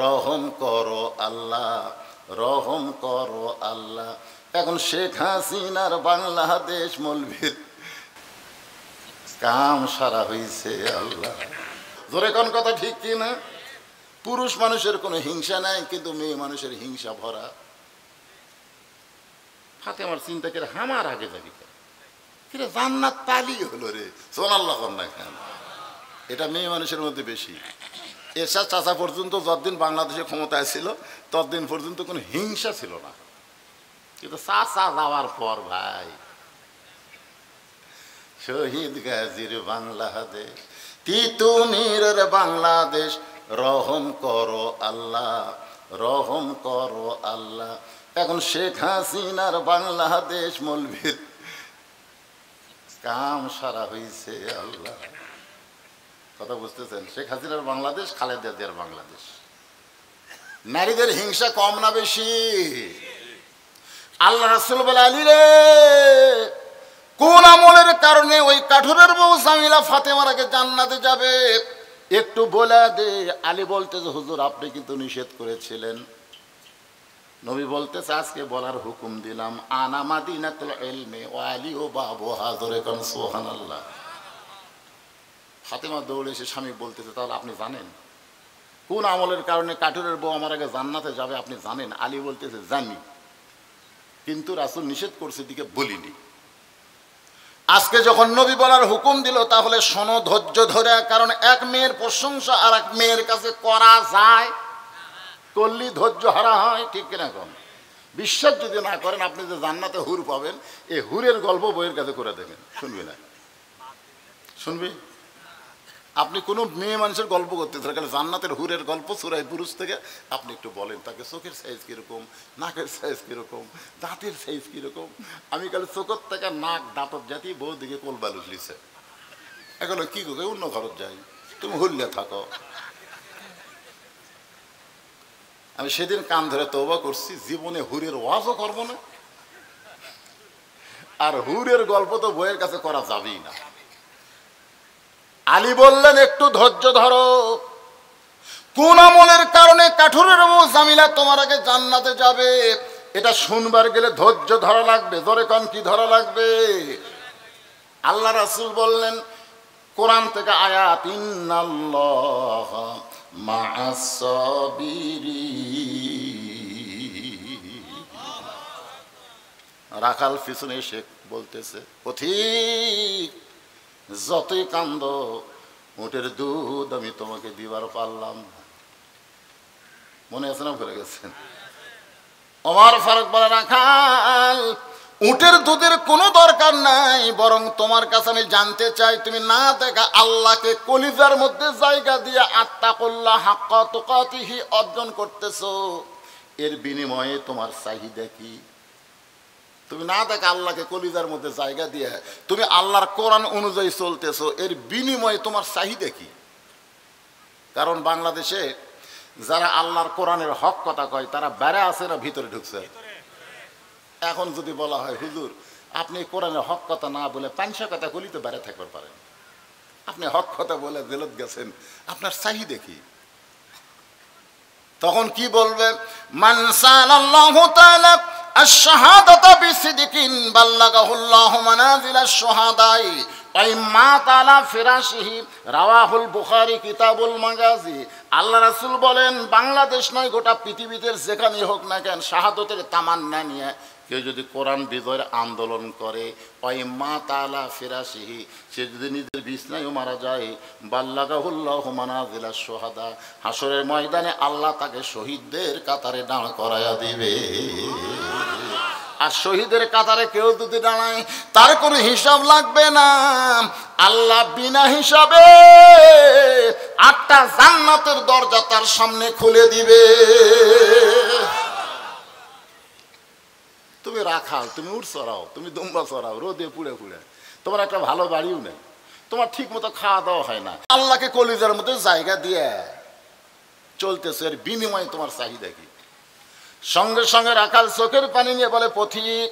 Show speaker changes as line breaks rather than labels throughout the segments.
রহম করো আল্লাহ, রহম করো আল্লাহ। এখন শেখ হাসিনার বাংলাদেশ মৌলভীর কাম সারা হয়েছে আল্লাহ। জোরে কোন কথা ঠিক কি না? পুরুষ মানুষের কোনো হিংসা নাই, কিন্তু মেয়ে মানুষের হিংসা ভরা। ফাতেমার চিন্তা করে আমার আগে যাবি কিরে, জান্নাত পালি হলো রে, সুবহানাল্লাহ না কেন? এটা মেয়ে মানুষের মধ্যে বেশি। এরশাদ চাচা পর্যন্ত যতদিন বাংলাদেশে ক্ষমতায় ছিল ততদিন পর্যন্ত কোনো হিংসা ছিল না, কিন্তু চাচা যাওয়ার পর ভাই, শহীদ গাজীর বাংলাদেশ, তিতুমিরের বাংলাদেশ, রহম করো আল্লাহ, রহম করো আল্লাহ। এখন শেখ হাসিনার বাংলাদেশ মৌলভীর কাম সারা হয়েছে আল্লাহ। কথা বুঝতেছেন? শেখ হাসিনার বাংলাদেশ, খালেদা জিয়ার বাংলাদেশ। নারীদের হিংসা কম না বেশি? আল্লাহ রাসূল বলে, আলী রে, কোন আমলের কারণে ওই কাঠুরের বউ জামিলা ফাতেমার আগে জান্নাতে যাবে একটু বলে দে। আলী বলতেছে, হুজুর আপনি কিন্তু নিষেধ করেছিলেন। নবী বলতেছে, আজকে বলার হুকুম দিলাম, আনা মাদিনাতুল ইলমি ওয়া আলী ও বাবু হাজরে কোন, সুবহানাল্লাহ। ফাতেমা দৌড়ে এসে স্বামী বলতেছে, তাহলে আপনি জানেন কোন আমলের কারণে কাঠুরের বউ আমার আগে জান্নাতে যাবে? আপনি জানেন? আলী বলতেছে, জানি, কিন্তু রাসূল নিষেধ করছে দিকে বলিনি। আজকে যখন নবী বলার হুকুম দিল, তাহলে শোনো ধৈর্য ধরে, কারণ এক মেয়ের প্রশংসা আর এক মেয়ের কাছে করা যায়, করলি ধৈর্য হারা হয়, ঠিক কিনা কম? বিশ্বাস যদি না করেন, আপনি যে জান্নাতে হুর পাবেন, এই হুরের গল্প বইয়ের কাছে করে দেবেন, শুনবি না? শুনবি? আপনি কোনো মেয়ে মানুষের গল্প করতেছেন, কারণ জান্নাতের হুরের গল্প সূরা বুরুজ থেকে আপনি একটু বলেন তাকে, চোখের সাইজ কিরকম, নাকের সাইজ কিরকম, দাঁতের সাইজ কিরকম। আমি কালে চোখের থেকে নাক দাঁতর জাতি বউ দিকে কোল বালুস লিছে, এখন কি করবে? অন্য ঘরত যাই, তুমি হুল্লে থাকো। আমি সেদিন কান ধরে তওবা করছি, জীবনে হুরের ওয়াজও করবো না, আর হুরের গল্প তো বইয়ের কাছে করা যাবেই না। আলী বললেন, একটু ধৈর্য ধরো, কোন আমলের কারণে কাঠুরের বউ জামিলা তোমার আগে জান্নাতে যাবে এটা শুনবার গেলে ধৈর্য ধরা লাগবে। ধরে কোন কি ধরা লাগবে? আল্লাহ রাসূল বললেন, কোরআন থেকে আয়াত, ইন্নাল্লাহা মা'আস সাবিরিন। রাখাল পিছনে এসে বলতেছে, পথিক যতই কান্দ, উটের দুধ আমি তোমাকে দিবার পারলাম না। মনে আছে না? ভুলে গেছেন? ওমর ফারুক বলে, রাখাল উটের দুধের কোনো দরকার নাই, বরং তোমার কাছে আমি জানতে চাই, তুমি না দেখা আল্লাহকে কলিজার মধ্যে জায়গা দিয়ে আত্তাকুল্লাহ হাক্কা তুকাতিহি অর্জন করতেছো, এর বিনিময়ে তোমার চাহিদা কি? তুমি না দেখা আল্লাহকে কলিজার মধ্যে জায়গা দিয়ে তুমি আল্লাহর কোরআন অনুযায়ী চলতেছো, এর বিনিময়ে তোমার চাহিদা কি? কারণ বাংলাদেশে যারা আল্লাহর কোরআনের হক কথা কয়, তারা বাইরে আছে না ভিতরে ঢুকছে? এখন যদি বলা হয়, হুজুর আপনি কোরআনের হক কথা না বলে পাঁচশো কথা কলি তো বাইরে থাকতে পারেন, আপনি হক কথা বলে জেলত গেছেন, আপনার চাহিদা কি? তখন কি বলবে? মান সাআলাল্লাহু তাআলা আশ-শাহাদাতা বিসিদকিন বাল্লাগাহুল্লাহু মানাজিলাশ শুহাদাই ওয়া মাতা আলা ফিরাশিহি, রাওয়াহুল বুখারী কিতাবুল মাগাজি। আল্লাহ রাসূল বলেন, বাংলাদেশ নয়, গোটা পৃথিবীতে যেখানেই হোক না কেন, শাহাদতের তামান্না নিয়ে কেউ যদি কোরআন বিজয়ের আন্দোলন করে, ওই মা তালা ফিরাশিহি, সে যদি নিজের বিছনায়ও মারা যায়, বাল্লাগাহুল্লাহু মানাজিলাশ শুহাদা, হাসরের ময়দানে আল্লাহ তাকে শহীদদের কাতারে দাঁড় করায়া দিবে। আর শহীদের কাতারে কেউ যদি দাঁড়ায়, তার কোনো হিসাব লাগবে না, আল্লাহ বিনা হিসাবে 8টা জান্নাতের দরজা তার সামনে খুলে দিবে। তুমি রাখাল, তুমি উট চড়াও, তুমি দুম্বা চড়াও, রোদে পুড়ে পুড়ে, তোমার একটা ভালো বাড়িও নেই, তোমার ঠিক মতো খাওয়া দাওয়া হয় না, আল্লাহকে কলিজার মধ্যে জায়গা দিয়ে চলতেছে, এর বিনিময়ে তোমার চাহিদা কি? সঙ্গে সঙ্গে রাখাল চোখের পানি নিয়ে বলে, পথিক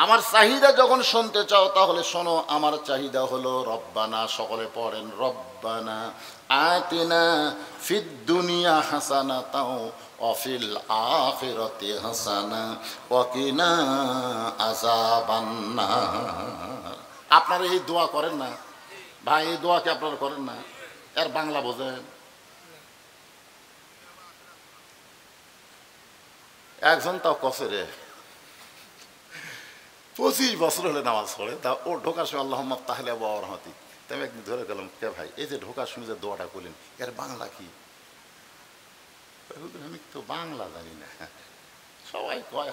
আমার চাহিদা যখন শুনতে চাও তাহলে শোনো, আমার চাহিদা হলো রব্বানা, সকলে পড়েন, রব্বানা আতিনা ফিদ দুনিয়া হাসানাতাও ওয়া ফিল আখিরাতি হাসানা ওয়া কিনা আযাবান্নার। আপনারা এই দোয়া করেন না ভাই? এই দোয়া কি আপনারা করেন না? এর বাংলা বোঝেন? একজন তাও কসরে 25 বছর হলে নামাজ পড়ে, তা ও ঢোকার সময় আল্লাহুম্মা তাহলে আবু রহমাতি। তাই আমি একদিন ধরে গেলাম, কে ভাই এই যে ঢোকার সময় যে দোয়াটা করলেন এর বাংলা কি? আমি তো বাংলা জানি না। সবাই কয়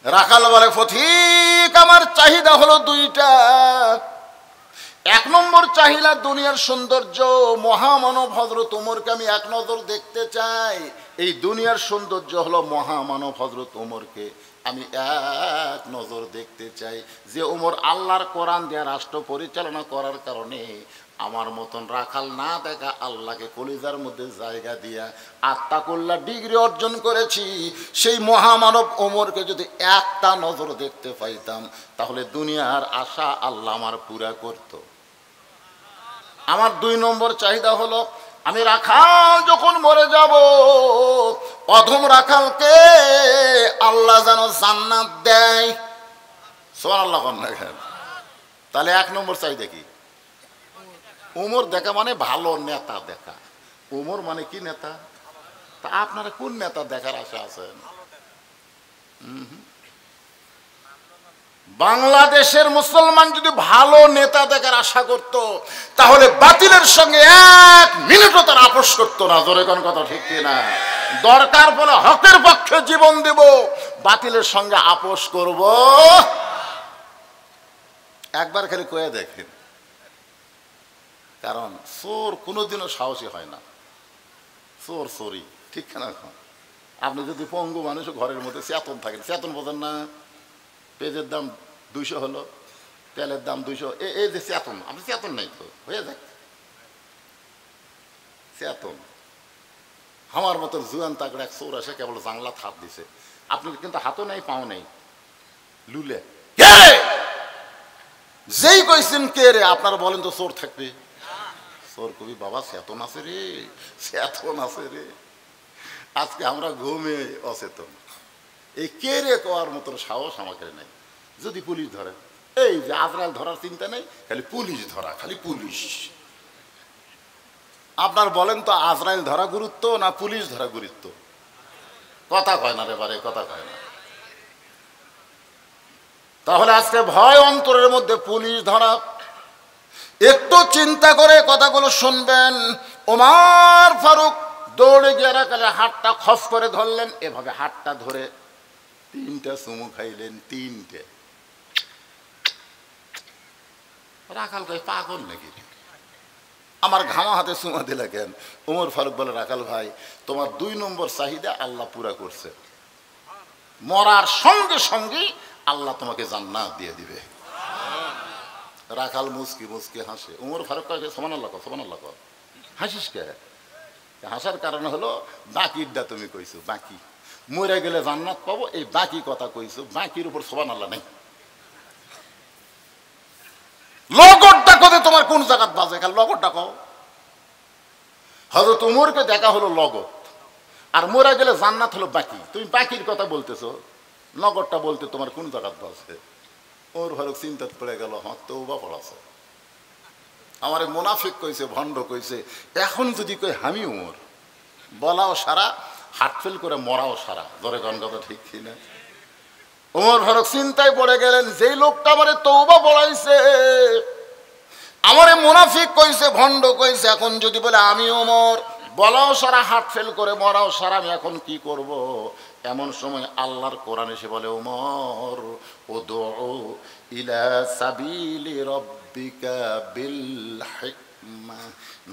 রাখাল বলে, পথিক আমার চাহিদা হলো দুইটা। এক নম্বর চাহিদা দুনিয়ার সৌন্দর্য, মহামানব হযরত ওমরকে আমি এক নজর দেখতে চাই। এই দুনিয়ার সৌন্দর্য হলো মহামানব হযরত ওমরকে আমি এক নজর দেখতে চাই, যে ওমর আল্লাহর কোরআন দিয়ে রাষ্ট্র পরিচালনা করার কারণে আমার মতন রাখাল না দেখা আল্লাহকে কলিজার মধ্যে জায়গা দিয়া আত্মাকুল্লাহ ডিগ্রি অর্জন করেছি। সেই মহামানব ওমরকে যদি একটা নজর দেখতে পাইতাম তাহলে দুনিয়ার আশা আল্লাহ আমার পুরা করত। আমার 2 নম্বর চাহিদা হলো, আমি রাখাল যখন মরে যাব অধম রাখালকে আল্লাহ যেন জান্নাত দেয়। সুবহানাল্লাহ। তাহলে 1 নম্বর চাহিদা কি? ওমর দেখা মানে ভালো নেতা দেখা। ওমর মানে কি নেতা? তা আপনারা কোন নেতা দেখার আশা আছেন? বাংলাদেশের মুসলমান যদি ভালো নেতা দেখার আশা করত তাহলে বাতিলের সঙ্গে 1 মিনিটও তার আপোষ করতো না। জোরে কোন কথা ঠিক কিনা? দরকার বলে হকের পক্ষে জীবন দেব, বাতিলের সঙ্গে আপোষ করব। একবার খালি কয়ে দেখেন, কারণ চোর কোনোদিনও সাহসী হয় না। চোর চোরই, ঠিক না? আপনি যদি পঙ্গু মানুষ ঘরের মধ্যে চেতন থাকেন, চেতন বোঝেন না? পেঁয়াজের দাম 200 হলো, তেলের দাম 200, এই যে চেতন, আপনি চেতন নাই তো হয়ে যায় চেতন। আমার মতো জুয়ান তাগড়া এক চোর আসে, কেবল জাংলা হাত দিছে, আপনি কিন্তু হাতও নেই পাও নেই, লুলে যেই কইছেন কে রে, আপনারা বলেন তো চোর থাকবে? চোর কবি বাবা চেতন আছে রে, চেতন আছে রে। আজকে আমরা ঘুমে অচেতন। এই কে রে কোয়ার মতন সাহস আমাকে নাই। যদি পুলিশ ধরে, এই যে আজরাইল ধরার চিন্তা নেই, খালি পুলিশ ধরা, খালি পুলিশ। আপনার বলেন তো আজরাইল ধরা গুরুত্ব না পুলিশ ধরা গুরুত্ব? কথা কয় না রে বারে, কথা কয় না। তাহলে আজকে ভয় অন্তরের মধ্যে পুলিশ ধরা। একটু চিন্তা করে কথাগুলো শুনবেন। ওমর ফারুক দৌড়ে গিয়ে রাখালের হাতটা খস করে ধরলেন, এভাবে হাতটা ধরে 3টা চুমু খাইলেন, 3টে। রাখাল কই পাগল নাকি, আমার ঘামা হাতে চুমা দিলে কেন? ওমর ফারুক বলে, রাখাল ভাই তোমার 2 নম্বর চাহিদা আল্লাহ পুরা করছে, মরার সঙ্গে সঙ্গে আল্লাহ তোমাকে জান্নাত দিয়ে দিবে। রাখাল মুস্কি মুস্কি হাসে। ওমর ফারুক কয়, সুবহানাল্লাহ কও, সুবহানাল্লাহ কও। হাসিস কে? হাসার কারণ হলো বাকিরটা তুমি কইছো, বাকি মরে গেলে জান্নাত পাবো, এই বাকি কথা কইছো, বাকির উপর সুবহানাল্লাহ নাই। লগরটা কতে তোমার কোন জায়গাত বাজে, খালি লগরটা কও। হযরত ওমরকে দেখা হলো লগত, আর মরে গেলে জান্নাত হলো বাকি। তুমি বাকির কথা বলতেছো, লগরটা বলতে তোমার কোন জায়গাত বাজে? ওমর ফারুক চিন্তাত পড়ে গেল, হ্যাঁ তওবা পড়াছে। আমারে মুনাফিক কইছে, ভণ্ড কইছে, এখন যদি কই আমি ওমর, বলাও সারা, হার্ট ফেল করে মরাও সারা। ধরে কোন কথা ঠিক কিনা? ওমর ফারুক চিন্তায় পড়ে গেলেন, যেই লোকটা আমারে তওবা পড়াইছে, আমারে মুনাফিক কইছে, ভণ্ড কইছে, এখন যদি বলে আমি ওমর, বলাও সারা, হার্ট ফেল করে মরাও সারা, আমি এখন কি করব? এমন সময় আল্লাহর কোরআন এসে বলে, ওমর উদউ ইলা সাবিলি রাব্বিকা বিল হিকমা।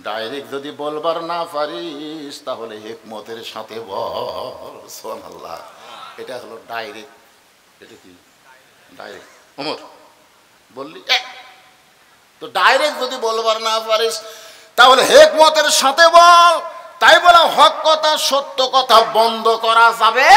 ডাইরেক্ট যদি বলবার না পারিস তাহলে হিকমতের সাথে বল। সুবহানাল্লাহ। এটা হলো ডাইরেক্ট। এটা কি ডাইরেক্ট? ওমর বললি তো ডাইরেক্ট যদি বলবার না পারিস তাহলে হিকমতের সাথে বল। তাই বলে হক কথা সত্য কথা বন্ধ করা যাবে।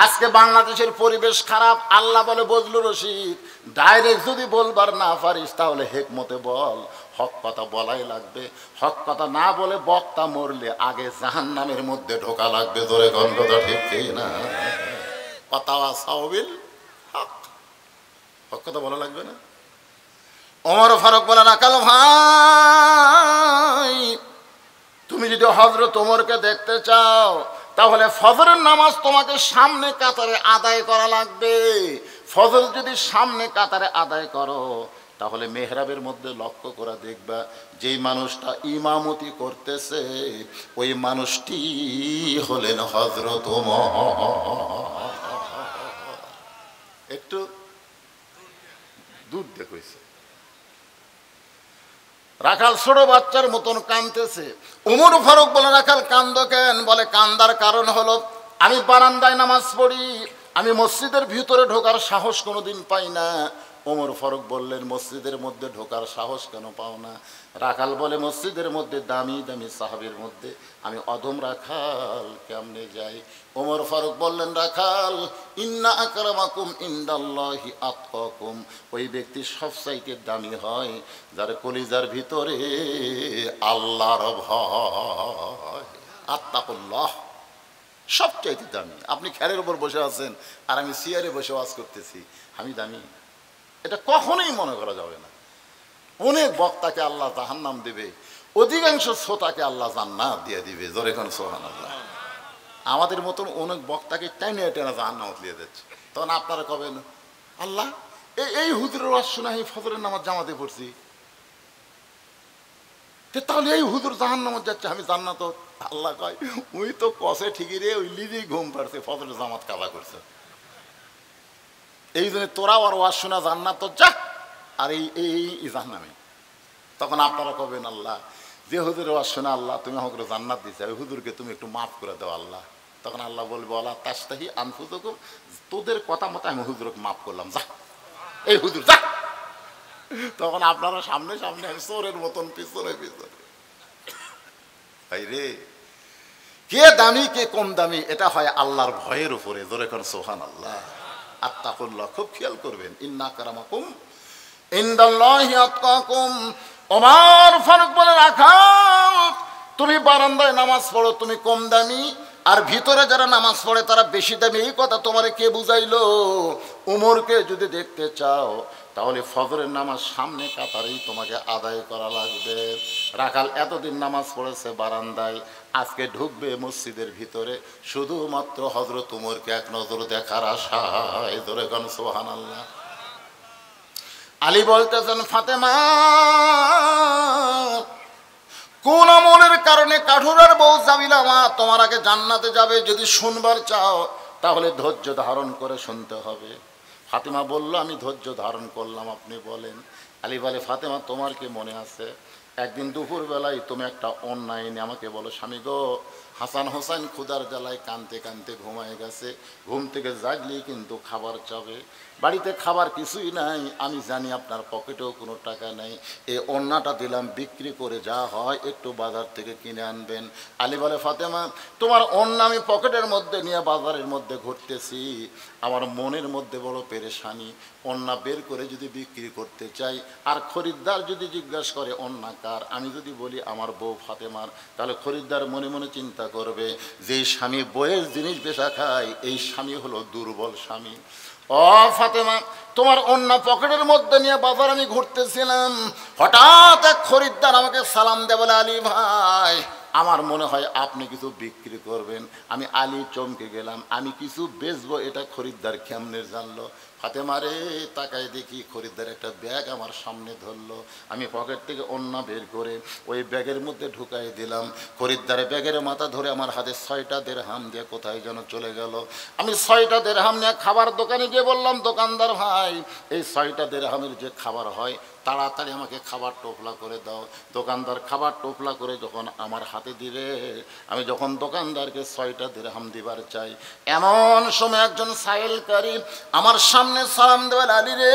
আজকে বাংলাদেশের পরিবেশ খারাপ, আল্লাহ বলে বজলুর রশিদ ডাইরেক্ট যদি বলবার না পারিস তাহলে হেকমতে বল, হক কথা বলাই লাগবে। হক কথা না বলে বক্তা মরলে আগে জাহান্নামের মধ্যে ঢোকা লাগবে। ধরে গন্ধটা ঠিক না? কথা সাওবিল হক, হক কথা বলা লাগবে না? ওমর ফারুক বলে রাখাল ভাই, তুমি যদি হযরত ওমরকে দেখতে চাও তাহলে ফজরের নামাজ তোমাকে সামনে কাতারে আদায় করা লাগবে। ফজর যদি সামনে কাতারে আদায় করো তাহলে মেহরাবের মধ্যে লক্ষ্য করে দেখবা যেই মানুষটা ইমামতি করতেছে ওই মানুষটি হলেন হযরত ওমর। একটু দূর দেখেছে, রাখাল ছোট বাচ্চার মতন কাঁদতেছে। ওমর ফারুক বলে রাখাল কান্দো কেন? বলে কান্দার কারণ হলো আমি বারান্দায় নামাজ পড়ি, আমি মসজিদের ভিতরে ঢোকার সাহস কোনোদিন পাই না। ওমর ফারুক বললেন মসজিদের মধ্যে ঢোকার সাহস কেন পাও না? রাখাল বলে মসজিদের মধ্যে দামি দামি সাহাবীর মধ্যে আমি অধম রাখাল কেমনে যাই? ওমর ফারুক বললেন রাখাল, ইন্না আকরামাকুম ইনদাল্লাহি আতকাকুম, ওই ব্যক্তি সবচাইতে দামি হয় যার কলিজার ভিতরে আল্লাহর ভয়। আত্তাকুল্লাহ সবচাইতে দামি। আপনি খেরের উপর বসে আছেন আর আমি চেয়ারে বসে ওয়াজ করতেছি, আমি দামি? এটা কখনোই মনে করা যাবে না। অনেক বক্তাকে আল্লাহ জাহান্নাম দেবে, অধিকাংশ শ্রোতাকে আল্লাহ জান্নাত দিয়ে দিবে। জোরে কোন সুবহানাল্লাহ। আমাদের মতন অনেক বক্তাকে টেনে টেনে জাহান্নামে দিয়ে দিচ্ছে। তখন আপনারা কবেন আল্লাহ এই হুজুরের ওয়াজ শোনা এই ফজরের নামাজ জামাতে পড়ছি, তাহলে এই হুজুর জাহান্নামে যাচ্ছে, আমি জান্নাত। আল্লাহ কয় ওই তো কষে ঠিকই রে, ওই লিজেই ঘুম পাড়ছে, ফজরের জামাত কাজা করছে। এই জন্য তোরা আর ওয়াজ শোনা জান্নাত তো যা, আর এই জাহান্নামে। তখন আপনারা কবেন আল্লাহ যে হুজুরের ওয়াজ শোনা আল্লাহ তুমি আমাকে জান্নাত দিচ্ছে, ওই হুজুরকে তুমি একটু মাফ করে দাও আল্লাহ। তখন আল্লাহ বলবে আল্লাহ তাস্তাহি আনফুসুকুম, তোদের কথা মতো আমি হুজুরকে মাফ করলাম, যা এই হুজুর যা। তখন আপনারা সামনে সামনে চোরের মতন পিছনে পিছনে। ভাই রে, কে দামি কে কম দামি এটা হয় আল্লাহর ভয়ের উপরে। ধরে কোন সুবহানাল্লাহ। আত্তাকুল্লাহ, খুব খেয়াল করবেন। ইন্না আকরামাকুম ইনদাল্লাহি আতকাকুম। ওমর ফারুক বলে রাখাল তুমি বারান্দায় নামাজ পড়ো তুমি কম দামি, আর ভিতরে যারা নামাজ পড়ে তারা বেশি দামি। এই কথা তোমারে কে বুঝাইলো? উমরকে যদি দেখতে চাও তাহলে ফজরের নামাজ সামনে কাতারেই তোমাকে আদায় করা লাগবে। রাখাল এতদিন নামাজ পড়েছে বারান্দায়, আজকে ঢুকবে মসজিদের ভিতরে শুধুমাত্র হযরত উমরকে এক নজর দেখার আশায়। ধরে গান সুবহানাল্লাহ। আলী বলতেছেন ফাতেমা কোন আমলের কারণে কাঠুরার বউ জামিলা মা তোমার আগে জান্নাতে যাবে? যদি শুনবার চাও তাহলে ধৈর্য ধারণ করে শুনতে হবে। ফাতেমা বলল আমি ধৈর্য ধারণ করলাম, আপনি বলেন। আলী বলে ফাতেমা তোমার কি মনে আছে একদিন দুপুর বেলায় তুমি একটা অন্যায় নিয়ে আমাকে বলো স্বামী গো হাসান হোসেন ক্ষুধার জ্বালায় কানতে কানতে ঘুমায় গেছে, ঘুম থেকে জাগলেই কিন্তু খাবার চাবে, বাড়িতে খাবার কিছুই নাই, আমি জানি আপনার পকেটেও কোনো টাকা নেই, এই অন্যটা দিলাম বিক্রি করে যা হয় একটু বাজার থেকে কিনে আনবেন। আলী বলে ফাতেমা তোমার অন্য আমি পকেটের মধ্যে নিয়ে বাজারের মধ্যে ঘুরতেছি, আমার মনের মধ্যে বড় পেরেশানি, অন্য বের করে যদি বিক্রি করতে চাই আর খরিদ্দার যদি জিজ্ঞাসা করে অন্য কার, আমি যদি বলি আমার বউ ফাতেমার, তাহলে খরিদ্দার মনে মনে চিন্তা করবে যে স্বামী বইয়ের জিনিস বেচা খায় এই স্বামী হলো দুর্বল স্বামী। ও ফাতেমা তোমার অন্য পকেটের মধ্যে নিয়ে বাজার আমি ঘুরতেছিলাম, হঠাৎ এক খরিদ্দার আমাকে সালাম দেয়, বলে আলী ভাই আমার মনে হয় আপনি কিছু বিক্রি করবেন। আমি আলী চমকে গেলাম, আমি কিছু বেচবো এটা খরিদ্দার কেমনে জানলো? ফাতেমা রে তাকায় দেখি খরিদ্দার একটা ব্যাগ আমার সামনে ধরলো, আমি পকেট থেকে অন্য বের করে ওই ব্যাগের মধ্যে ঢুকাই দিলাম। খরিদ্দারের ব্যাগের মাথা ধরে আমার হাতে 6টা দিরহাম দিয়ে কোথায় যেন চলে গেল। আমি 6টা দিরহাম নিয়ে খাবার দোকানে গিয়ে বললাম দোকানদার ভাই এই 6টা দিরহামের যে খাবার হয় তাড়াতাড়ি আমাকে খাবার টোপলা করে দাও। দোকানদার খাবার টোপলা করে যখন আমার হাতে দিলে, আমি যখন দোকানদারকে 6টা দিরহাম দিবার চাই, এমন সময় একজন সাইলকারী আমার সামনে সালাম দেওয়াল, আলী রে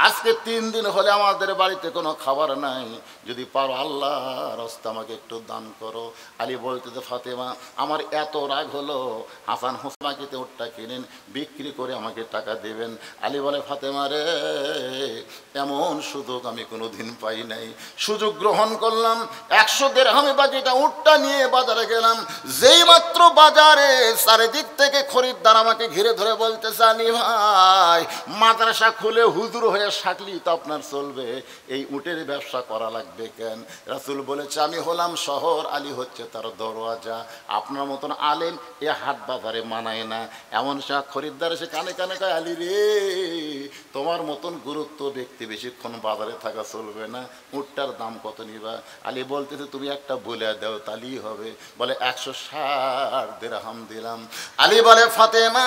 আজকে 3 দিন হলে আমাদের বাড়িতে কোনো খাবার নাই, যদি পারো আল্লাহর রাস্তা আমাকে একটু দান করো। আলী বলতেছে ফাতেমা আমার এত রাগ হলো, হাসান হোসেনকে ওটা কিনেন, বিক্রি করে আমাকে টাকা দেবেন। আলী বলে ফাতেমা রে, এমন সুযোগ আমি কোনো দিন পাই নাই, সুযোগ গ্রহণ করলাম। 100 দিরহামে বাকিটা উটটা নিয়ে বাজারে গেলাম। যেই মাত্র বাজারে চারিদিক থেকে খরিদ্দার আমাকে ঘিরে ধরে বলতেছে আলী ভাই, মাদ্রাসা খুলে হুজুর হয়ে থাকলি তো আপনার চলবে, এই উটের ব্যবসা করা লাগবে কেন? রাসূল বলেছে আমি হলাম শহর, আলী হচ্ছে তার দরওয়াজা। আপনার মতন আলেম এ হাট বাজারে মানায় না। এমন সে খরিদ্দার এসে কানে কানে কয় আলী রে, তোমার মতন গুরুত্ব ব্যক্তি বেশিক্ষণ বাজারে থাকা চলবে না, উটটার দাম কত নিবা? আলী বলতেছে তুমি একটা বলে দাও তালি হবে। বলে 160 দিরহাম দিলাম। আলী বলে ফাতেমা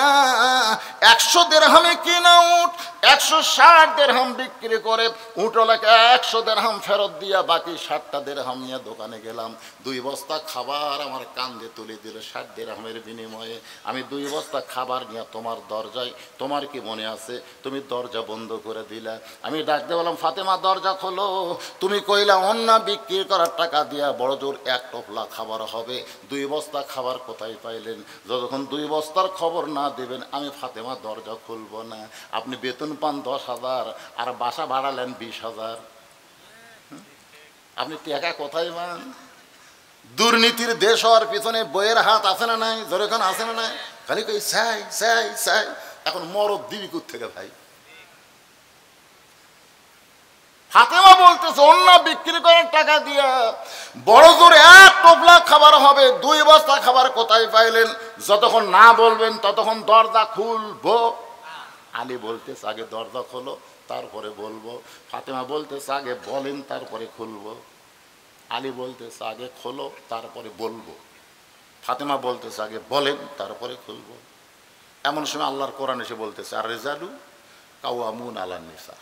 100 দিরহামে কিনা উট, 160 দিরহাম বিক্রি করে উটওয়ালাকে 100 দিরহাম ফেরত দিয়া বাকি 60টা দিরহাম নিয়ে দোকানে গেলাম। 2 বস্তা খাবার আমার কান্দে তুলে দিল 60 দিরহামের বিনিময়ে। আমি 2 বস্তা খাবার নিয়ে তোমার দরজায়, তোমার কি মনে আছে তুমি দরজা বন্ধ করে দিলা। আমি ডাকতে বললাম ফাতেমা দরজা খোলো। তুমি কইলা অন্য বিক্রি করার টাকা দিয়া বড় জোর 1 টোপলা খাবার হবে, 2 বস্তা খাবার কোথায় পাইলেন? যতক্ষণ 2 বস্তার খবর না দেবেন আমি ফাতেমা দরজা খুলব না। আপনি বেতন পান 10,000 আর বাসা ভাড়ালেন 20,000, আপনি টাকা কোথায় পান? দুর্নীতির দেশ হওয়ার পিছনে বইয়ের হাত আছে না নাই? যেরকম আছে না নাই? খালি কই চাই চাই চাই। এখন মরদ দিবি কোথা থেকে ভাই? ফাতেমা বলতেছে অন্য বিক্রি করার টাকা দিয়া বড় জোর 1 টোপলা খাবার হবে, 2 বস্তা খাবার কোথায় পাইলেন? যতক্ষণ না বলবেন ততক্ষণ দরজা খুলবো। আলী বলতেছে আগে দরজা খোলো তারপরে বলবো। ফাতেমা বলতেছে আগে বলেন তারপরে খুলবো। আলী বলতেছে আগে খোলো তারপরে বলবো। ফাতেমা বলতেছে আগে বলেন তারপরে খুলবো। এমন সময় আল্লাহর কোরআন এসে বলতেছে আর রিজালু কাওয়ামুন আলান নিসা।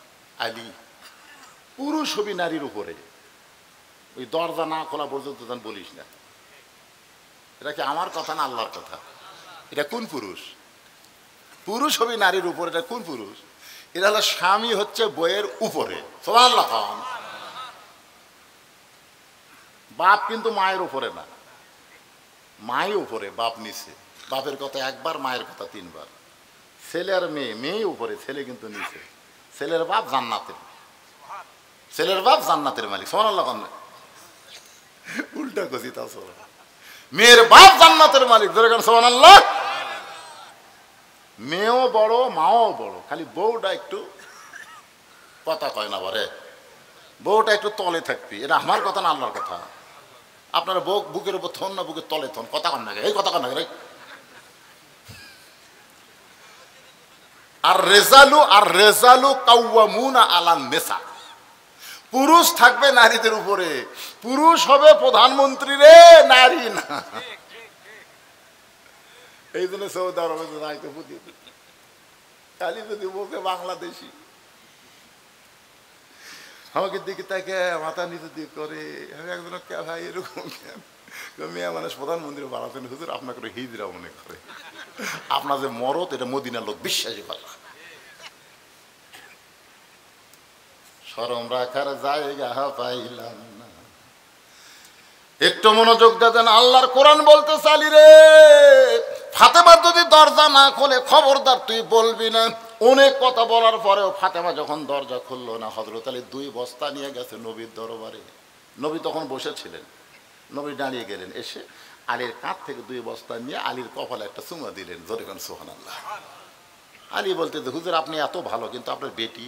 আলী পুরুষ হবি নারীর উপরে, ওই দরজা না খোলা পর্যন্ত বলিস না। এটা কি আমার কথা না আল্লাহর কথা? এটা কোন পুরুষ? পুরুষ হবি নারীর উপরে, এটা কোন পুরুষ? এটা হলো স্বামী হচ্ছে বইয়ের উপরে। সুবহানাল্লাহ। বাপ কিন্তু মায়ের উপরে না, মাই উপরে বাপ নিচে। বাপের কথা একবার, মায়ের কথা 3 বার। ছেলে আর মেয়ে, মেয়ে উপরে, ছেলে কিন্তু নিচে। ছেলের বাপ জান্নাতের, ছেলের বাপ জান্নাতের মালিক। সুবহানাল্লাহ। উল্টা কছি তা মেয়ের বাপ জান্নাতের মালিক। সুবহানাল্লাহ। মেয়েও বড় মাও বড়, খালি বউটা একটু কথা কয় না বলে, বউটা একটু তলে থাকবি। এটা আমার কথা না আল্লাহর কথা। আপনারা বউ বুকের উপর থন না বুকের তলে থন, কথা কন না এই কথা কন না। আর রেজালু কাওয়ামুনা আলান নিসা। পুরুষ থাকবে নারীদের উপরে, পুরুষ হবে প্রধানমন্ত্রী রে, নারী না। এই জন্য সৌদি আরবে যাইতে বুঝি খালি যদি বলতে বাংলাদেশি আমাকে দিকে তাকে মাথা নিচে দিয়ে করে। আমি একজন কে ভাই এরকম কেন? মেয়ে মানুষ প্রধানমন্ত্রী বাড়াতেন হুজুর আপনাকে হিজরা মনে করে, আপনার যে মরদ এটা মদিনার লোক বিশ্বাসী কথা। শরম রাখার জায়গা পাইলাম না। একটু মনোযোগ দেন। আল্লাহর কোরআন বলতে চালি রে, ফাতেমা যদি দরজা না খোলে খবরদার তুই বলবি না। অনেক কথা বলার পরেও ফাতেমা যখন দরজা খুললো না, হযরত আলী 2 বস্তা নিয়ে গেছে নবীর দরবারে। নবী তখন বসেছিলেন, নবী দাঁড়িয়ে গেলেন, এসে আলীর কাঁধ থেকে 2 বস্তা নিয়ে আলীর কপালে একটা চুমা দিলেন। জোরে কোন সুবহানাল্লাহ। আলী বলতে হুজুর আপনি এত ভালো, কিন্তু আপনার বেটি,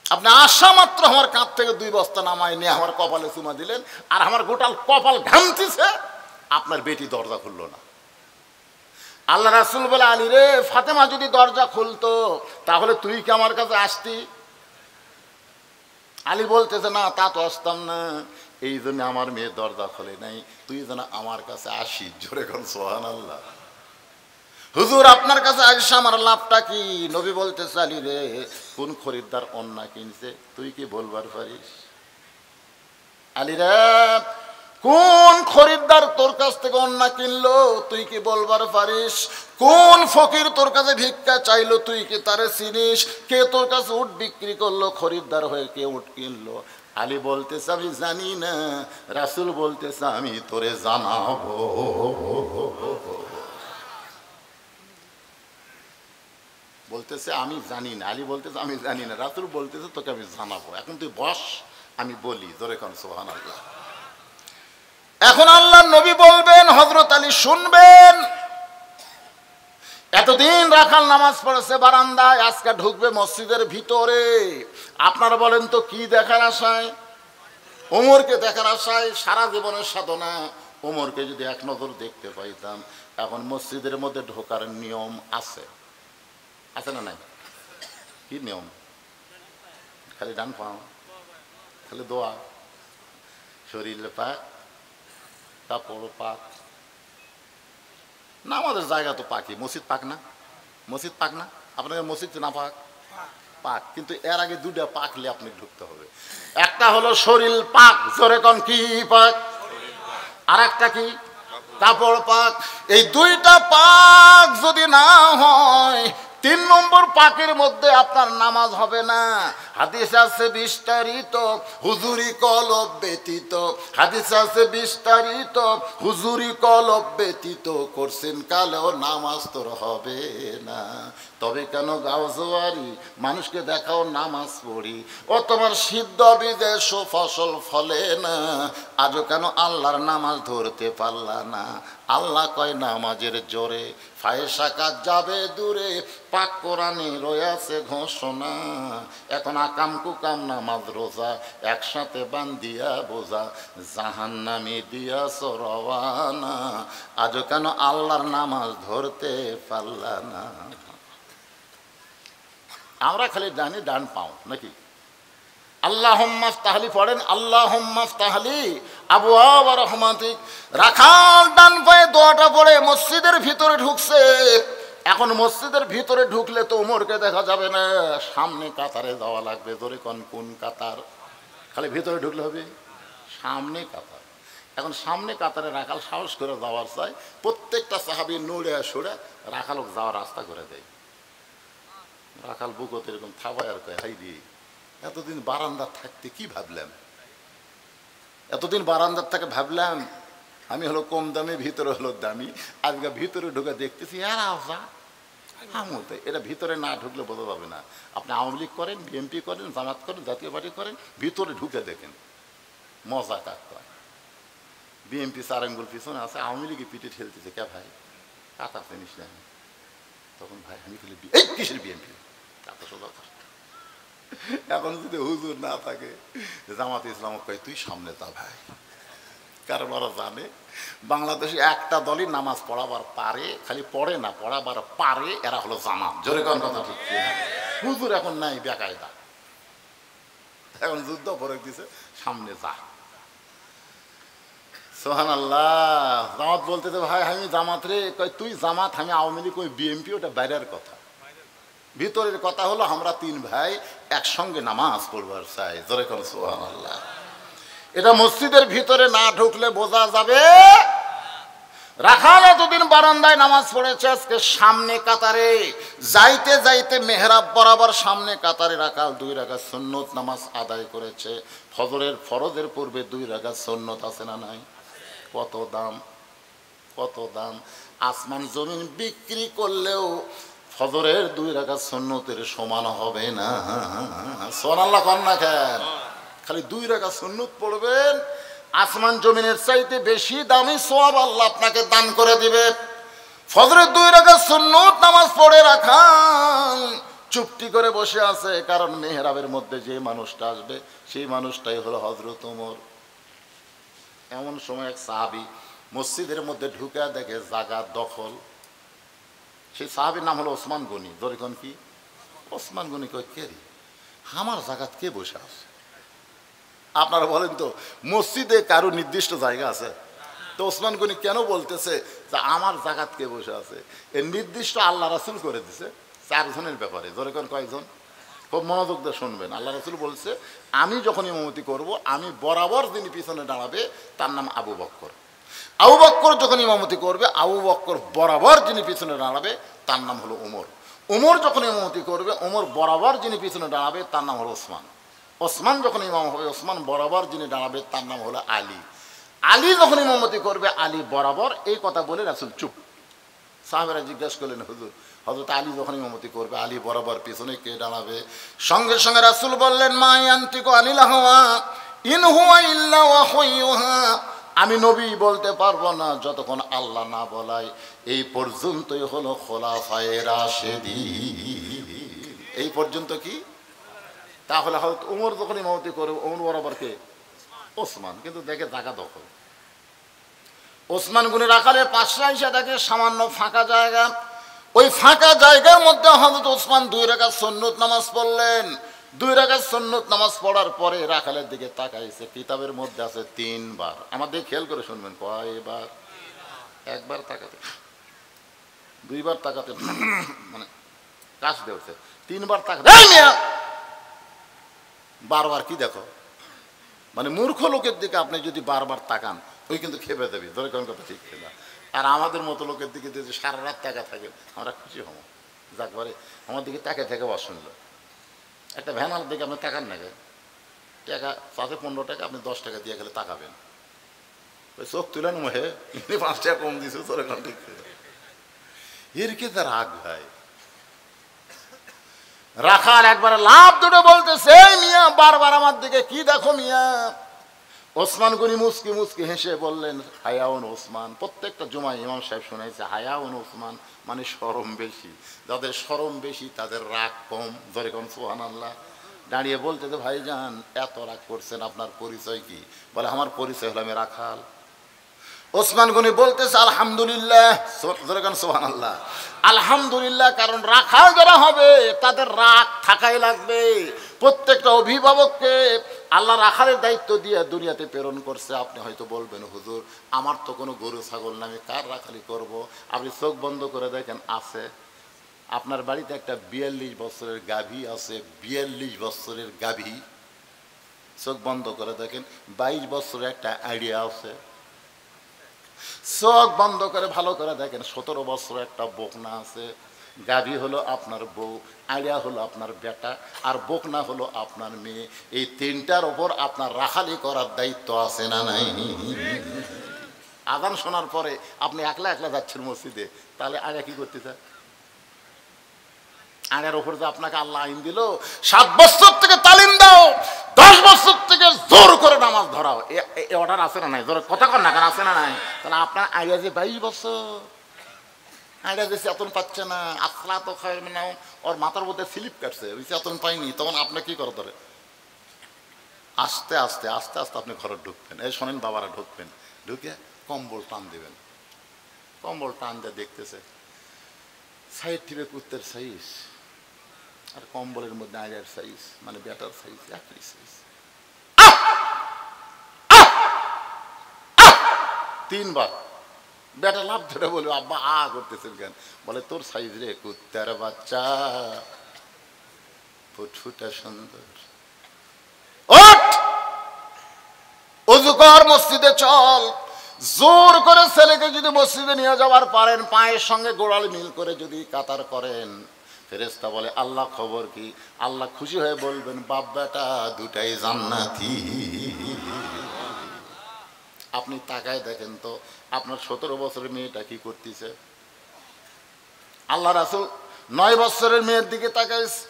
আপনি আসা মাত্র আমার কাঁধ থেকে 2 বস্তা নামায় নিয়ে আমার কপালে চুমা দিলেন, আর আমার গোটাল কপাল ঘামতিছে, আপনার বেটি দরজা খুললো না। আল্লাহ রাসূল বলে আলী রে, ফাতেমা যদি দরজা খুলতো তাহলে তুই কি আমার কাছে আসতি? আলী বলতেছে না তা তো আসতাম না, এই জন্য আমার মেয়ে দরজা খোলে নাই, তুই যেন আমার কাছে আসি। জোরে কোন সুবহানাল্লাহ। হুজুর আপনার কাছে আসছে আমার লাভটা কি? নবী বলতেছে আলী রে, কোন খরিদ্দার অন্যা কিনছে তুই কি বলবার পারিস? আলী রে, কোন খরিদ্দার তোর কাছ থেকে অন্য কিনলো তুই কি বলবার পারিস? কোন ফকির তোর কাছে ভিক্ষা চাইলো তুই কি তারে চিনিস? কে তোর কাছে উট বিক্রি করলো খরিদ্দার হয়ে, কে উট কিনলো? আলী বলতেছে আমি জানি না। রাসূল বলতেছে আমি তোরে জানাবো। বলতেছে আমি জানি না, আলী বলতেছে আমি জানি না, রাসূল বলতেছে তোকে আমি জানাবো। এখন তুই বস, আমি বলি। জোরে কোন সুবহানাল্লাহ। এখন আল্লাহর নবী বলবেন, হযরত আলী শুনবেন। এতদিন রাখাল নামাজ পড়েছে বারান্দায়, আজকে ঢুকবে মসজিদের ভিতরে। আপনারা বলেন তো কি দেখার আশায়? ওমরকে দেখার আশায়। সারা জীবনের সাধনা, ওমরকে যদি এক নজর দেখতে পাইতাম। এখন মসজিদের মধ্যে ঢোকার নিয়ম আছে, আছে না নাই? কি নিয়ম? খালি ডান পাও, খালি দোয়া, শরীর পাক, কাপড় পাক। না আমাদের জায়গা তো পাকি, মসজিদ পাক না? মসজিদ পাক না? আপনাদের মসজিদ না পাক? পাক, কিন্তু এর আগে দুটা পাকলে আপনি ঢুকতে হবে। একটা হলো শরীর পাক, জোরে কোন কি পাক? আর একটা কি? কাপড় পাক। এই দুইটা পাক যদি না হয়, 3 নম্বর পাকের মধ্যে আপনার নামাজ হবে না। হাদিস আছে বিস্তারিত, হুজুরি কলব ব্যতীত। হাদিস আছে বিস্তারিত, হুজুরি কলব ব্যতীত করছেন কালেও নামাজ তোর হবে না। তবে কেন গাওজোয়ারি, মানুষকে দেখাও নামাজ পড়ি, ও তোমার সিদ্ধ বীজে ফসল ফলে না। আজও কেন আল্লাহর নামাজ ধরতে পারলা না? আল্লাহ কয় নামাজের জোরে ফায়সা কাজ যাবে দূরে, পাক কোরআনে রয়েছে ঘোষণা। এখন আকাম কুকাম নামাজ রোজা একসাথে বান্ধিয়া বোঝা, জাহান্নামে দিয়াছ রওয়ানা। আজও কেন আল্লাহর নামাজ ধরতে পারলা না? আমরা খালি জানি ডান পাও নাকি? আল্লাহুম্মা ইফতাহলি পড়েন, আল্লাহুম্মা ইফতাহলি আবওয়াব রাহমাতিক। রাখাল ডান পায়ে দোয়াটা পড়ে মসজিদের ভিতরে ঢুকছে। এখন মসজিদের ভিতরে ঢুকলে তো ওমরকে দেখা যাবে না, সামনে কাতারে যাওয়া লাগবে। ধরে কোন কাতার? খালি ভিতরে ঢুকলে হবে? সামনে কাতার। এখন সামনে কাতারে রাখাল সাহস করে যাওয়ার চাই, প্রত্যেকটা সাহাবী নড়ে সরে রাখালক যাওয়ার রাস্তা করে দেয়। রাখাল বুকতে এরকম থাবায় আর কয়, হাই রে, এতদিন বারান্দার থাকতে কি ভাবলাম, এতদিন বারান্দার থেকে ভাবলাম আমি হলো কম দামে, ভিতরে হলো দামি। আজকে ভিতরে ঢুকে দেখতেছি এটা ভিতরে না ঢুকলে বোঝা যাবে না। আপনি আওয়ামী লীগ করেন, বিএনপি করেন, জামাত করেন, জাতীয় পার্টি করেন, ভিতরে ঢুকে দেখেন মজা কাজ করে। বিএনপি 4 আঙ্গুল পিছনে আছে, আওয়ামী লীগে পিঠে ঠেলতেছে। কে ভাই কাতার চিনিস না? তখন ভাই আমি বলি এই কিসের বিএনপি? কাতা সোজা। এখন যদি হুজুর না থাকে, জামাত ইসলাম কয় তুই সামনে তা ভাই। কারবার জানে বাংলাদেশে একটা দলই নামাজ পড়াবার পারে, খালি পড়ে না, পড়াবার পারে, এরা হলো জামাত। জোরে কোন কথা ঠিক? হুজুর এখন নাই, বেকায়দা। এখন যুদ্ধ পরে দিছে, সামনে যা। সুবহানাল্লাহ। জামাত বলতেছে ভাই আমি জামাত রে। কয় তুই জামাত, আমি আওয়ামী লীগ, ওই বিএনপি, ওটা বাইরের কথা। ভিতরের কথা হলো আমরা 3 ভাই একসঙ্গে নামাজ পড়বার চাই। জোরে কোন সুবহানাল্লাহ। এটা মসজিদের ভিতরে না ঢুকলে বোঝা যাবে। রাখাল এতদিন বারান্দায় নামাজ পড়েছে, আজকে সামনে কাতারে যাইতে যাইতে মেহরাব বরাবর সামনে কাতারে রাখাল 2 রাকাত সুন্নত নামাজ আদায় করেছে। ফজরের ফরজের পূর্বে 2 রাকাত সুন্নত আছে না নাই? কত দাম, কত দাম! আসমান জমিন বিক্রি করলেও ফজরের 2 রাকাত সুন্নতের সমান হবে না। সুবহানাল্লাহ কোন না কেন? খালি 2 রাকাত সুন্নত পড়বেন, আসমান জমিনের চাইতে বেশি দামি সওয়াব আল্লাহ আপনাকে দান করে দিবে। ফজরের 2 রাকাত সুন্নত নামাজ পড়ে রাখাল চুপটি করে বসে আছে, কারণ মেহরাবের মধ্যে যে মানুষটা আসবে সেই মানুষটাই হলো হযরত ওমর। এমন সময় এক সাহাবী মসজিদের মধ্যে ঢুকে দেখে জায়গা দখল। সেই সাহাবীর নাম হলো ওসমান গনি। ধরে কোন কি? ওসমান গনি কয় কে রে, আমার জায়গাত কে বসে আছে? আপনারা বলেন তো, মসজিদে কারো নির্দিষ্ট জায়গা আছে? তো ওসমান গনি কেন বলতেছে যে আমার জায়গাত কে বসে আছে? এর নির্দিষ্ট আল্লাহ রাসূল করে দিছে 4 জনের ব্যাপারে। ধরে কোন কয়জন? খুব মনোযোগ দিয়ে শুনবেন। আল্লাহ রাসূল বলছে, আমি যখন ইমামতি করব, আমি বরাবর যিনি পিছনে দাঁড়াবে তার নাম আবু বকর। আবু বকর যখন ইমামতি করবে, আবু বকর বরাবর যিনি পিছনে দাঁড়াবে তার নাম হলো ওমর। ওমর যখন ইমামতি করবে, ওমর বরাবর যিনি পিছনে দাঁড়াবে তার নাম হলো ওসমান। ওসমান যখন ইমাম হবে, ওসমান বরাবর যিনি দাঁড়াবে তার নাম হলো আলী। আলী যখন ইমামতি করবে, আলী বরাবর। এই কথা বলে রাসূল চুপ। সাহাবেরা জিজ্ঞাসা করলেন, হুজুর হযরত আলী যখন ইমামতি করবে, আলী বরাবর পিছনে কে দাঁড়াবে? সঙ্গে সঙ্গে রাসূল বললেন, মা ইয়ান্তিকু আনিল হাওয়া ইন হুয়া ইল্লা ওয়াহয়ুহা। আমি নবী বলতে পারবো না যতক্ষণ আল্লাহ না বলায়। এই পর্যন্তই হলো খোলাফায়ে রাশেদিন। এই পর্যন্ত কি? তাহলে হয়তো ওমর যখন ইমামতি করবে, ওমর বরাবর কে? ওসমান। কিন্তু দেখে জায়গা দখল। ওসমান গুনি রাখালের পাশে এসে দেখে সামান্য ফাঁকা জায়গা। ওই ফাঁকা জায়গার মধ্যে হযরত ওসমান 2 রাকাত সুন্নত নামাজ পড়লেন। 2 রাকাত সুন্নত নামাজ পড়ার পরে রাখালের দিকে তাকাইছে। কিতাবের মধ্যে আছে 3 বার। আমাদের খেয়াল করে শুনবেন, কয়বার? একবার তাকাতে, 2 বার তাকাতে, মানে কাশ দেওছে, 3 বার তাকাতে। বারবার কি দেখো? মানে মূর্খ লোকের দিকে আপনি যদি বারবার তাকান, ওই কিন্তু খেপে দেবে। ধরে কোন কথা ঠিক না। আর আমাদের মতো লোকের দিকে যদি সারা রাত টাকা থাকে, আমরা খুশি হব। যাক বারে আমার দিকে তাকে থেকে অশুনল। একটা ভ্যানার দিকে আপনি তাকান না, টাকা 15 টাকা, আপনি 10 টাকা দিয়ে গেলে তাকাবেন। ওই চোখ তুলেন, মোহে 5 টাকা কম দিছে, ধরে কোন ঠিক এর কে তার রাগ ভাই। রাখাল একবার লাভ দুটো বলতেছে, মিয়া বারবার আমার দিকে কি দেখো মিয়া? ওসমান গনি মুস্কি মুস্কি হেসে বললেন, হায়াউন ওসমান। প্রত্যেকটা জুমায় ইমাম সাহেব শুনাইছে হায়াউন ওসমান, মানে শরম বেশি। যাদের শরম বেশি তাদের রাগ কম। ধরে কম সুবহানাল্লাহ। দাঁড়িয়ে বলতে যে, ভাইজান এত রাগ করছেন, আপনার পরিচয় কি? বলে, আমার পরিচয় হলো আমি রাখাল। ওসমান গনি বলতেছে, আলহামদুলিল্লাহ। সুবহানাল্লাহ, আলহামদুলিল্লাহ। কারণ রাখাল যারা হবে তাদের রাগ থাকাই লাগবে। প্রত্যেকটা অভিভাবককে আল্লাহ রাখালের দায়িত্ব দিয়ে দুনিয়াতে প্রেরণ করছে। আপনি হয়তো বলবেন, হুজুর আমার তো কোনো গরু ছাগল না, আমি কার রাখালি করব? আপনি চোখ বন্ধ করে দেখেন, আছে। আপনার বাড়িতে একটা 42 বছরের গাভী আছে। 42 বছরের গাভী। চোখ বন্ধ করে দেখেন। 22 বছরের একটা আইডিয়া আছে। চোখ বন্ধ করে ভালো করে দেখেন, 17 বছর একটা বকনা আছে। গাভী হলো আপনার বউ, আইডিয়া হলো আপনার বেটা, আর বকনা হলো আপনার মেয়ে। এই 3টার ওপর আপনার রাখালি করার দায়িত্ব আছে না নাই? আজান শোনার পরে আপনি একলা একলা যাচ্ছেন মসজিদে, তাহলে আগে কি করতে চান? আগার ওপর যে আপনাকে আল্লাহ আইন দিল, 7 বছর থেকে তালিম দাও, 10 বছর থেকে জোর করে নামাজ ধরাও, এ অর্ডার আছে না নাই? জোর কথা কর না, কেন আছে না নাই? তাহলে আপনার আইডিয়া যে 22 বছর, আইডিয়া যে চেতন পাচ্ছে না, আসলা তো খায় না, ওর মাথার মধ্যে স্লিপ কাটছে, ওই চেতন পাইনি, তখন আপনার কি করা ধরে? আস্তে আস্তে আস্তে আস্তে আপনি ঘরে ঢুকবেন। এই শোনেন বাবারা, ঢুকবেন, ঢুকে কম্বল টান দেবেন। কম্বল টান দিয়ে দেখতেছে সাইড টিপে কুত্তের সাইজ আর কম্বলের মধ্যে আয়ের সাইজ, মানে বেটার সাইজ, একই সাইজ। 3 বার বেটা লাভ ধরে বলবে, আব্বা আ করতেছেন কেন? বলে, তোর সাইজ রে কুত্তার বাচ্চা, ফুটফুটা সুন্দর, ওঠ ওযু কর, মসজিদে চল। জোর করে ছেলেকে যদি মসজিদে নিয়ে যাওয়ার পারেন, পায়ের সঙ্গে গোড়াল মিল করে যদি কাতার করেন, ফেরেশতা বলে, আল্লাহ খবর কি? আল্লাহ খুশি হয়ে বলবেন, বাপ বেটা দুটাই জান্নাতি। আপনি তাকায় দেখেন তো, আপনার 17 বছরের মেয়েটা কি করতেছে? আল্লাহ রাসূল 9 বছরের মেয়ের দিকে তাকাইছে।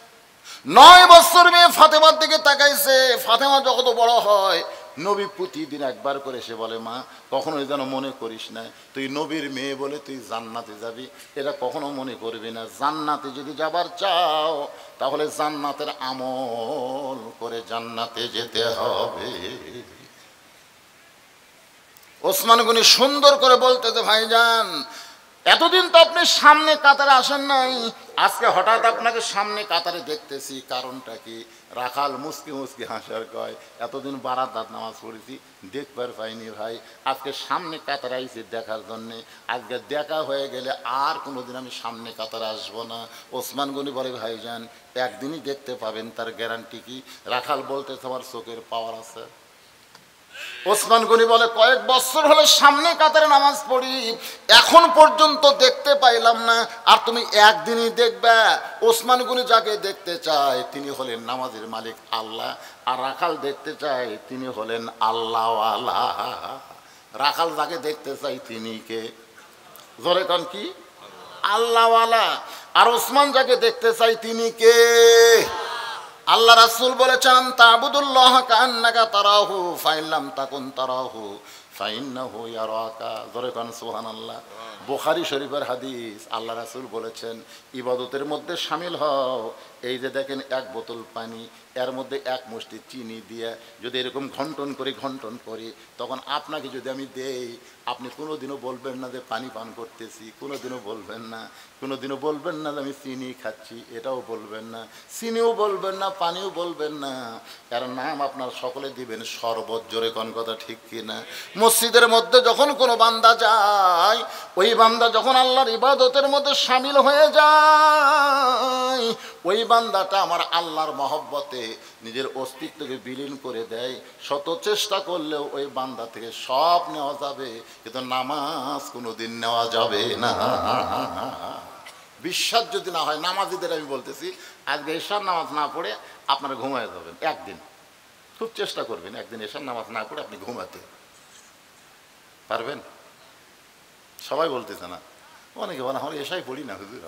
9 বছর মেয়ে ফাতেমার দিকে তাকাইছে। ফাতেমা যত বড় হয়, নবী প্রতিদিন একবার করে সে বলে, মা কখনোই যেন মনে করিস না তুই নবীর মেয়ে বলে তুই জান্নাতে যাবি, এটা কখনো মনে করবি না। জান্নাতে যদি যাবার চাও, তাহলে জান্নাতের আমল করে জান্নাতে যেতে হবে। ওসমান গনি সুন্দর করে বলতেছে, ভাইজান এতদিন তো আপনি সামনে কাতারে আসেন নাই, আজকে হঠাৎ আপনাকে সামনে কাতারে দেখতেছি, কারণটা কি? রাখাল মুসকি মুসকি হাসার কয়, এতদিন বারাত নামাজ পড়েছি, দেখবার পাইনি ভাই, আজকে সামনে কাতারে আইছি দেখার জন্যে, আজকে দেখা হয়ে গেলে আর কোনোদিন আমি সামনে কাতারে আসবো না। ওসমান গনি বলে, ভাইজান একদিনই দেখতে পাবেন, তার গ্যারান্টি কি? রাখাল বলতে, তোমার চোখের পাওয়ার আছে? ওসমান গনি বলে, কয়েক বছর হলে সামনে কাতারে নামাজ পড়ি, এখন পর্যন্ত দেখতে পাইলাম না, আর তুমি একদিনই দেখবে? ওসমান গনি যাকে দেখতে চায় তিনি হলেন নামাজের মালিক আল্লাহ, আর রাখাল দেখতে চায় তিনি হলেন আল্লাহওয়ালা। রাখাল যাকে দেখতে চাই তিনি কে? জোরে কান কি? আল্লাহওয়ালা। আর ওসমান যাকে দেখতে চাই তিনি কে? আল্লাহ রাসূল বলেছেন, তা'বুদুল্লাহ কাআন্নাকা তারাহু ফাইন লাম তাকুন তারাহু ফাইন্নাহু ইয়ারাকা। জোরে কান সুবহানাল্লাহ। বুখারী শরীফের হাদিস। আল্লাহ রাসূল বলেছেন, ইবাদতের মধ্যে শামিল হও, এই যে দেখেন এক বোতল পানি, এর মধ্যে এক মুষ্টি চিনি দিয়ে যদি এরকম ঘন্টন করি, তখন আপনাকে যদি আমি দেই, আপনি কোনোদিনও বলবেন না যে পানি পান করতেছি, কোনোদিনও বলবেন না, কোনোদিনও বলবেন না যে আমি চিনি খাচ্ছি, এটাও বলবেন না, চিনিও বলবেন না, পানিও বলবেন না, এর নাম আপনার সকলে দিবেন শরবত। জোরে কোন কথা ঠিক কিনা? মসজিদের মধ্যে যখন কোনো বান্দা যায়, ওই বান্দা যখন আল্লাহর ইবাদতের মধ্যে শামিল হয়ে যায়, ওই বান্দাটা আমার আল্লাহর মহব্বতে নিজের অস্তিত্বকে বিলীন করে দেয়। শত চেষ্টা করলেও ওই বান্দা থেকে সব নেওয়া যাবে, কিন্তু নামাজ কোনোদিন নেওয়া যাবে না। বিশ্বাস যদি না হয়, নামাজিদের আমি বলতেছি, আজকে এশার নামাজ না পড়ে আপনারা ঘুমায় যাবেন একদিন, খুব চেষ্টা করবেন একদিন এশার নামাজ না পড়ে আপনি ঘুমাতে পারবেন? সবাই বলতেছে না, অনেকে বলে আমরা এশাই পড়ি না হুজুর।